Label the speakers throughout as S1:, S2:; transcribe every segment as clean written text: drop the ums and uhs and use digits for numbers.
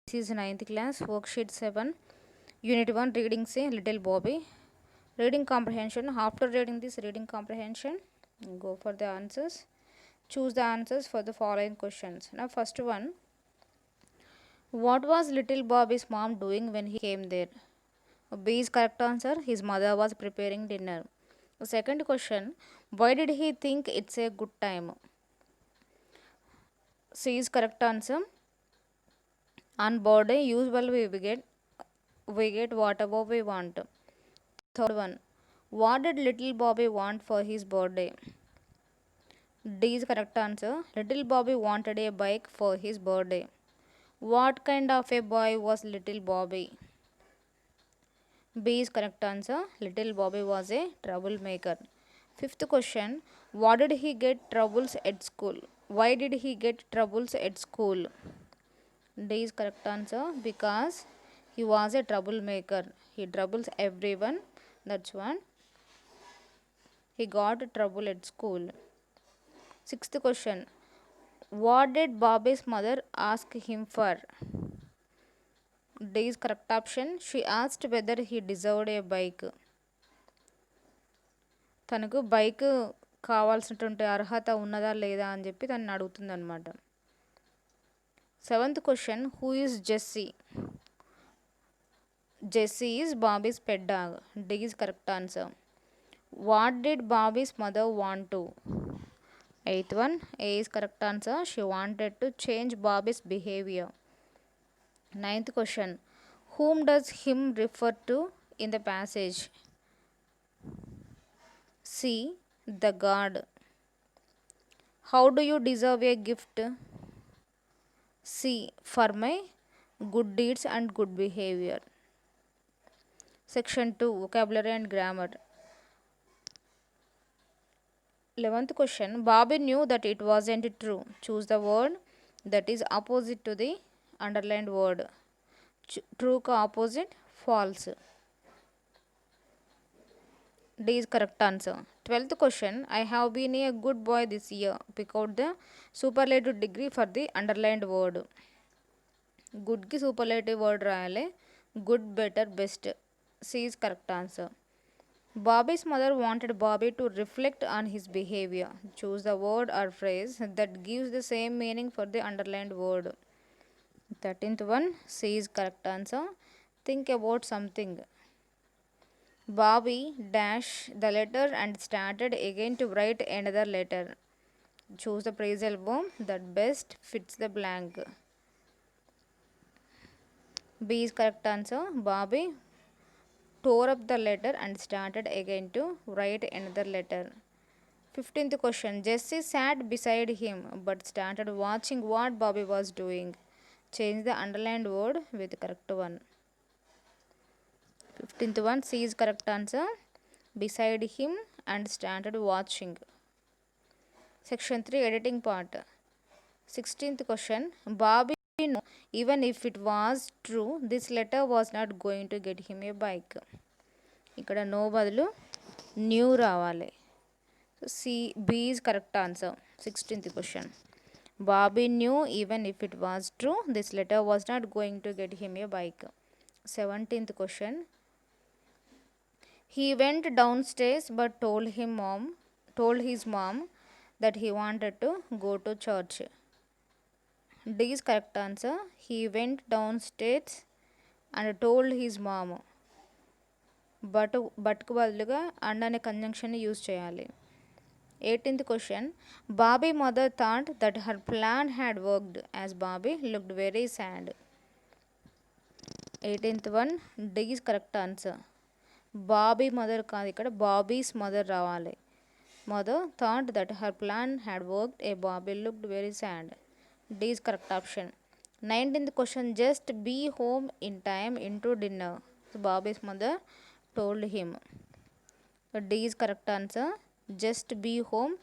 S1: This is ninth class, worksheet 7, unit 1, reading say Little Bobby. Reading comprehension. After reading this reading comprehension, go for the answers. Choose the answers for the following questions. Now, first one, what was Little Bobby's mom doing when he came there? B is correct answer. His mother was preparing dinner. Second question, why did he think it's a good time? C is correct answer. On birthday, usually we get whatever we want. Third one, what did little Bobby want for his birthday? D is correct answer. Little Bobby wanted a bike for his birthday. What kind of a boy was little Bobby? B is correct answer. Little Bobby was a troublemaker. Fifth question, what did he get troubles at school? Why did he get troubles at school? D is correct answer. Because he was a troublemaker. He troubles everyone. That's one. He got trouble at school. Sixth question, what did Bobby's mother ask him for? D is correct option. She asked whether he deserved a bike. తనకు bike కావాల్సినటువంటి అర్హత ఉన్నదా లేదా అని చెప్పి తనని అడుగుతుంది అనమాట. Seventh question, who is Jessie? Jessie is Bobby's pet dog. D is correct answer. What did Bobby's mother want to? Eighth one, A is correct answer. She wanted to change Bobby's behavior. Ninth question, whom does him refer to in the passage? C, the God. How do you deserve a gift? C, for my good deeds and good behavior. Section 2, vocabulary and grammar. 11th question, Bobby knew that it wasn't true. Choose the word that is opposite to the underlined word. True ka opposite, false. D is correct answer. 12th question, I have been a good boy this year. Pick out the superlative degree for the underlined word. Good ki superlative word రాయాలి. Good, better, best. C is correct answer. Bobby's mother wanted Bobby to reflect on his behavior. Choose the word or phrase that gives the same meaning for the underlined word. 13th one, C is correct answer. Think about something. Bobby dashed the letter and started again to write another letter. Choose the phrasal verb that best fits the blank. B is correct answer. Bobby tore up the letter and started again to write another letter. 15th question, Jessie sat beside him but started watching what Bobby was doing. Change the underlined word with correct one. 15th one, C is correct answer. Beside him and started watching. Section 3, editing part. 16th question, Bobby knew even if it was true, this letter was not going to get him a bike. ఇక్కడ no బదులు knew రావాలి. C, B is correct answer. 16th question, Bobby knew even if it was true this letter was not going to get him a bike. 17th question, he went downstairs but told his mom that he wanted to go to church. D is correct answer. He went downstairs and told his mom. బట్కు బదులుగా and అనే కంజంక్షన్ని use చేయాలి. 18th question, Bobby mother thought that her plan had worked as Bobby looked very sad. 18th one, D is correct answer. Bobby mother కాదు, ఇక్కడ Bobby's mother రావాలి. Mother thought that her plan had worked a Bobby looked very sad. D is correct option. 19th question, just be home in time into dinner. So Bobby's mother told him. So D is correct answer. Just be home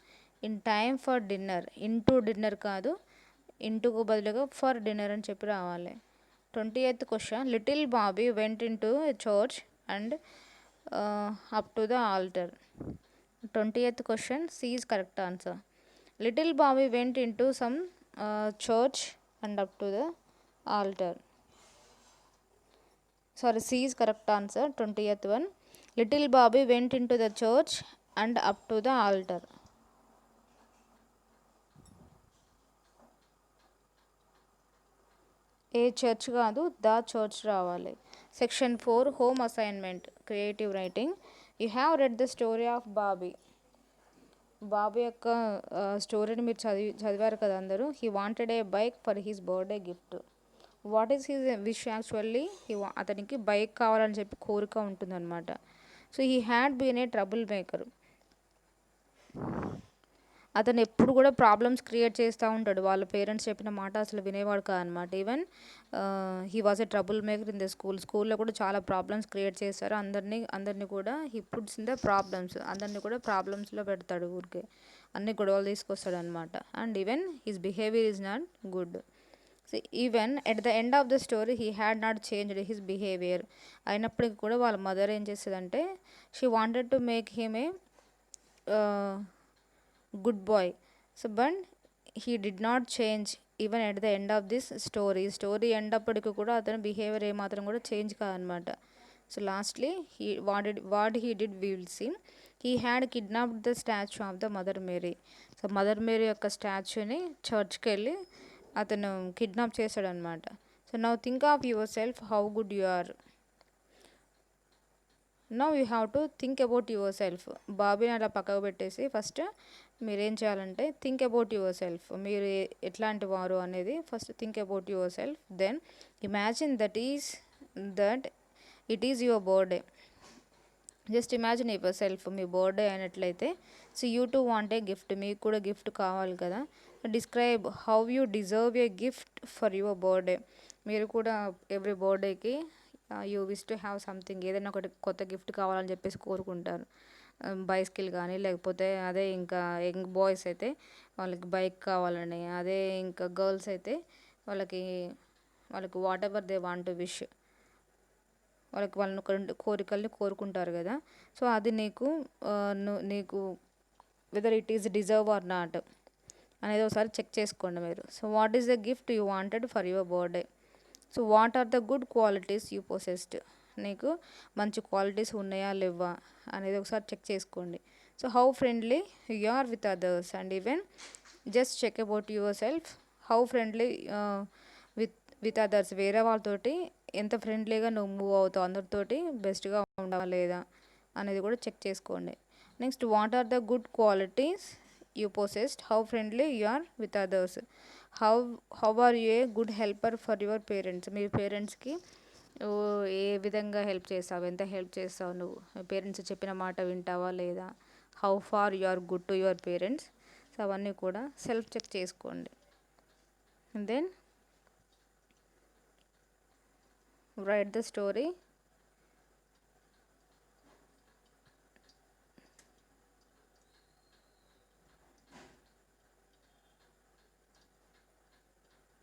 S1: in time for dinner. Into dinner కాదు, ఇంటుకు బదులుగా for dinner అని చెప్పి రావాలి. 20th question, little Bobby went into a church and up to the altar. 20th question, C is correct answer. Little Bobby went into some church and up to the altar. Sorry, C is correct answer. 20th one. Little Bobby went into the church and up to the altar. A church కాదు, the church రావాలి. Section 4 home assignment creative writing. You have read the story of Bobby. Bobby యొక్క స్టోరీని మీరు చదివారు కదా అందరూ. He wanted a bike for his birthday gift. What is his wish actually? అతనికి bike కావాలని చెప్పి కోరిక ఉంటుందన్నమాట. So he had been a troublemaker. అతను ఎప్పుడు కూడా ప్రాబ్లమ్స్ క్రియేట్ చేస్తూ ఉంటాడు. వాళ్ళ పేరెంట్స్ చెప్పిన మాట అసలు వినేవాడు కాదనమాట. Even he was a trouble maker in the స్కూల్లో కూడా చాలా ప్రాబ్లమ్స్ క్రియేట్ చేస్తారు. అందరినీ కూడా he puts in the problems. అందరినీ కూడా ప్రాబ్లమ్స్లో పెడతాడు. ఊరికే అన్ని గొడవలు తీసుకొస్తాడు అనమాట. And even his behaviour is not good. Even at the end of the story he had not changed his behaviour. అయినప్పటికీ కూడా వాళ్ళ మదర్ ఏం చేస్తుందంటే she wanted to make him a good boy. So but he did not change even at the end of this story end అప్పటికి కూడా అతని behaviour ఏమాత్రం కూడా చేంజ్ కాదనమాట. So lastly what he did we will see. He had kidnapped the statue of the mother Mary. So mother Mary యొక్క స్టాచ్యూని చర్చ్కి వెళ్ళి అతను కిడ్నాప్ చేశాడనమాట. So now think of yourself how good you are. Now you have to think about yourself. బాబీని అలా పక్కకు పెట్టేసి ఫస్ట్ మీరేం చేయాలంటే థింక్ అబౌట్ యువర్ సెల్ఫ్. మీరు ఎట్లాంటి వారు అనేది first think about yourself. Then imagine that it is your birthday. Just imagine yourself మీ బర్త్డే అయినట్లయితే. So you too want a gift. మీకు కూడా గిఫ్ట్ కావాలి కదా. Describe how you deserve a gift for your birthday. మీరు కూడా every బర్త్డేకి you wish to have something, ఏదైనా ఒకటి కొత్త గిఫ్ట్ కావాలని చెప్పేసి కోరుకుంటారు. బైసికల్ కానీ లేకపోతే అదే ఇంకా యంగ్ బాయ్స్ అయితే వాళ్ళకి బైక్ కావాలని, అదే ఇంకా గర్ల్స్ అయితే వాళ్ళకి whatever they want to wish, వాళ్ళని కోరికల్ని కోరుకుంటారు కదా. సో అది నీకు whether it is deserve or not అనేది ఒకసారి చెక్ చేసుకోండి మీరు. So what is the gift you wanted for your birthday. So what are the good qualities you possessed. నీకు మంచి క్వాలిటీస్ ఉన్నాయా లేవా అనేది ఒకసారి చెక్ చేసుకోండి. So how friendly you are with others. And even just check about yourself how friendly with others. వేరే వాళ్ళతోటి ఎంత ఫ్రెండ్లీగా నువ్వు మూవ్ అవుతావు, అందరితోటి బెస్ట్గా ఉండవా లేదా అనేది కూడా చెక్ చేసుకోండి. Next what are the good qualities you possessed, how friendly you are with others, how are you a good helper for your parents. మీ పేరెంట్స్కి ఏ విధంగా హెల్ప్ చేస్తావు, ఎంత హెల్ప్ చేస్తావు, నువ్వు పేరెంట్స్ చెప్పిన మాట వింటావా లేదా, how far you are good to your parents. So అవన్నీ కూడా సెల్ఫ్ చెక్ చేసుకోండి. Then write the story